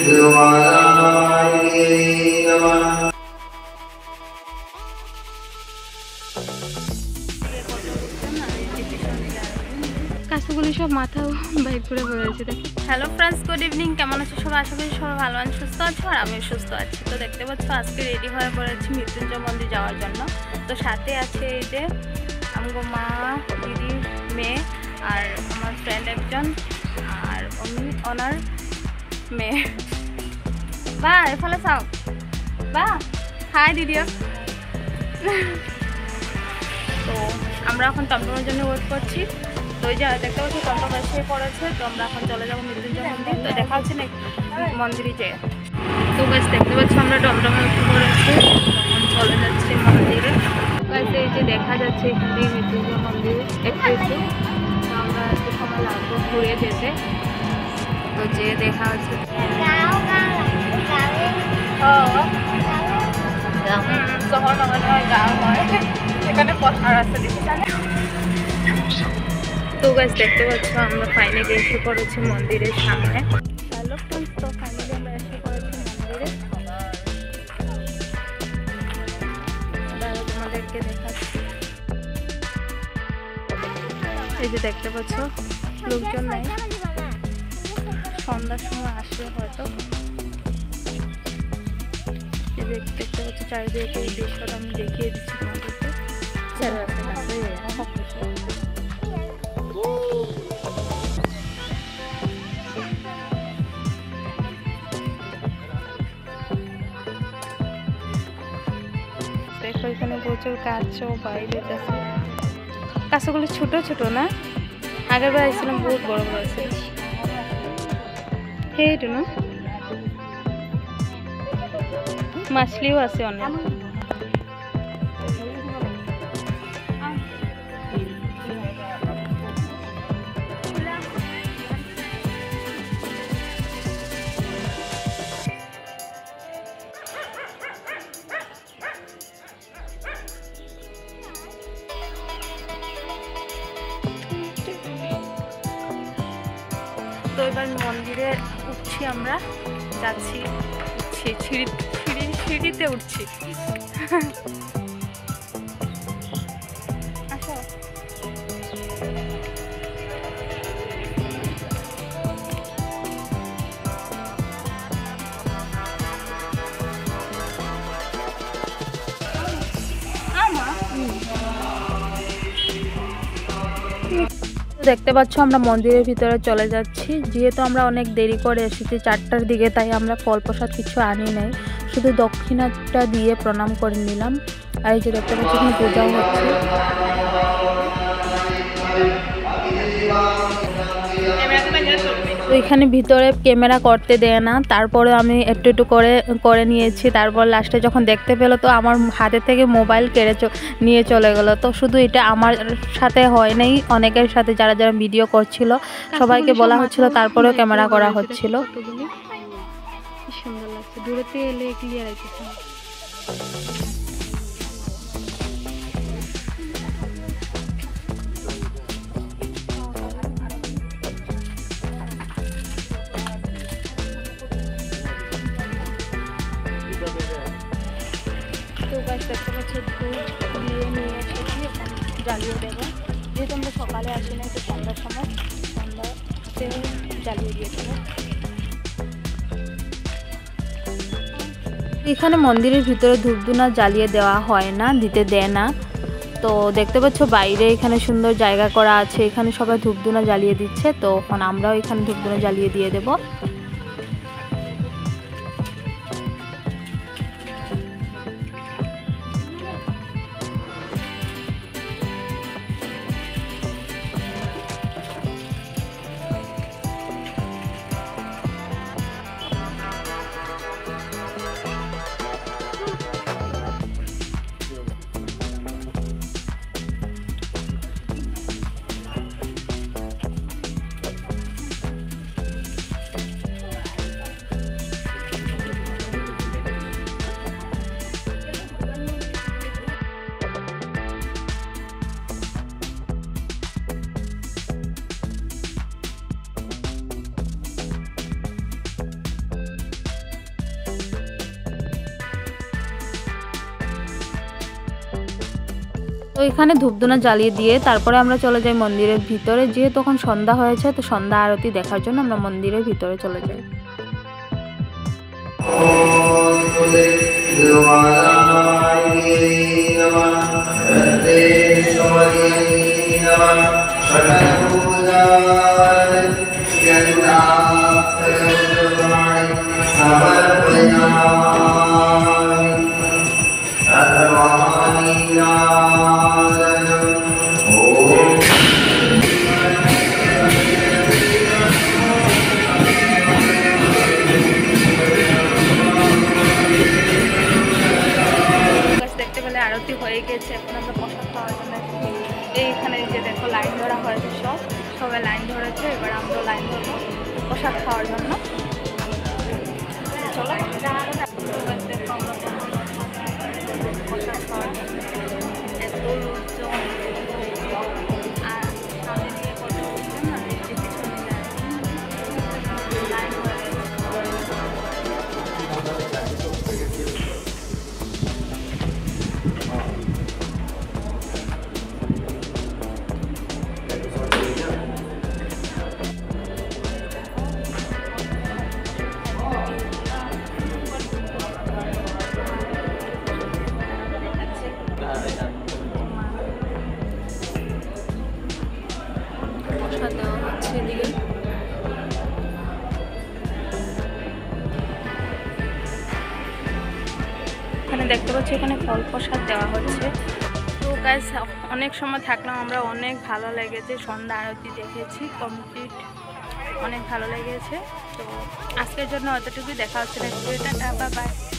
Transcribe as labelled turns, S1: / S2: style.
S1: কাছগুলি সব মাথা বাইর করে বলেছে দেখি। Hello friends, good evening. কেমন আছো সবাই? আশা করি সবাই ভালো আছেন, সুস্থ আছো, আর আমিও সুস্থ আছি। তো দেখতে পাচ্ছ আজকে রেডি হয়ে পড়েছি মৃত্যুঞ্জয় মন্দির যাওয়ার জন্য। তো সাথে আছে এই যে আমগো মা, দিদির মেয়ে আর আমার ফ্রেন্ড একজন, আর ওনার মেয়ে। বা এফালে চাও, বা হাই দিদিও। তো আমরা এখন টমটমের জন্য ওয়েট করছি। তো ওই যে দেখতে পাচ্ছি টমটম এসে পড়েছে। তো আমরা এখন চলে যাবো মৃত্যুঞ্জয় মন্দির। তো দেখা হচ্ছে না মন্দিরে যেয়ে। তো গাছ দেখতে পাচ্ছি আমরা টমটমে উঠে পড়েছি, তখন চলে যাচ্ছি মন্দিরে। গাছ এই যে দেখা যাচ্ছে এখান থেকে মৃত্যুঞ্জয় মন্দির একটু একটু। তো আমরা একটু সময় লাগবো ঘুরে যেতে। তো যে দেখা হচ্ছে শহর বাগানে হয়, গাঁও হয়, এখানে পথ রাস্তা দেখে জানে। তো গাছ দেখতে পাচ্ছ আমরা ফাইনালি এসে পড়েছি মন্দিরের সামনে। হ্যালো ফ্রেন্ডস, তো ফাইনালি আমরা এসে পড়েছি মন্দিরে। তোমাদেরকে দেখাচ্ছি, এই যে দেখতে পাচ্ছ লোকজন নাই, সন্ধ্যার সময় আসবে হয়তো। দেখতে পাচ্ছি চারিদিকে এই দৃশ্যটা আমি দেখিয়ে দিচ্ছি তোমাদেরকে। দেখো এখানে প্রচুর কাঁচও বাইরে আছে। কাঁচগুলো ছোট ছোট না, আগের বার আসছিলাম বহুত বড় বড় আছে। এইটু না মাছলিও আছে অনেক। তো এবার মন্দিরে উঠছি, আমরা যাচ্ছি, সিঁড়িতে উঠছি। আসো। দেখতে পাচ্ছ আমরা মন্দিরের ভিতরে চলে যাচ্ছি। যেহেতু আমরা অনেক দেরি করে এসেছি 4টার দিকে, তাই আমরা ফল প্রসাদ কিছু আনি নাই, শুধু দক্ষিণাটা দিয়ে প্রণাম করে নিলাম। আর এই যে দেখতে পাচ্ছি এখানে পূজাও হচ্ছে। তো এখানে ভিতরে ক্যামেরা করতে দেয় না, তারপরে আমি একটু একটু করে নিয়েছি। তারপর লাস্টে যখন দেখতে পেলো তো আমার হাতে থেকে মোবাইল কেড়ে নিয়ে চলে গেলো। তো শুধু এটা আমার সাথে হয় নাই, অনেকের সাথে যারা যারা ভিডিও করছিল সবাইকে বলা হচ্ছিল, তারপরেও ক্যামেরা করা হচ্ছিল। সুন্দর লাগছে দূরেতে এলে ক্লিয়ার আইতেছে। তো গাছ দেখতে পাচ্ছি ধূপ দিয়ে নিয়ে এসেছি, জ্বালিয়ে দেবো। যেহেতু আমরা সকালে আসি না, একটু সন্ধ্যার সময় সন্ধ্যাতে জ্বালিয়ে দিয়ে দেবো। এখানে মন্দিরের ভিতরে ধূপধুনা জ্বালিয়ে দেওয়া হয় না, দিতে দেয় না। তো দেখতে পাচ্ছ বাইরে এখানে সুন্দর জায়গা করা আছে, এখানে সবাই ধূপধুনা জ্বালিয়ে দিচ্ছে। তো এখন আমরাও এখানে ধূপধুনা জ্বালিয়ে দিয়ে দেবো। তো এখানে ধূপধুনা জ্বালিয়ে দিয়ে তারপরে আমরা চলে যাই মন্দিরের ভিতরে। যেহেতু তখন সন্ধ্যা হয়েছে, তো সন্ধ্যা আরতি দেখার জন্য আমরা মন্দিরের ভিতরে চলে যাই। দেখতে পেলে আরতি হয়ে গেছে, এখন আমরা প্রসাদ খাওয়ার জন্য এইখানে যে দেখো লাইন ধরা হয়েছে, সবাই লাইন ধরেছে। এবার আমরা লাইন ধরবো প্রসাদ খাওয়ার জন্য। চলো দেখো আমরা প্রসাদ খাওয়ার জন্য এত লোকজন, আর সামনে নিয়ে কত না পিছনে লাইন ধরে প্রসাদ দেওয়া হচ্ছে এদিকে। এখানে দেখতে পাচ্ছি এখানে ফল প্রসাদ দেওয়া হচ্ছে। তো গাইস অনেক সময় থাকলাম আমরা, অনেক ভালো লেগেছে, সন্ধ্যা আরতি দেখেছি কমপ্লিট, অনেক ভালো লেগেছে। তো আজকের জন্য অতটুকুই, দেখা হচ্ছে নেক্সট ভিডিওতে। Tata bye bye.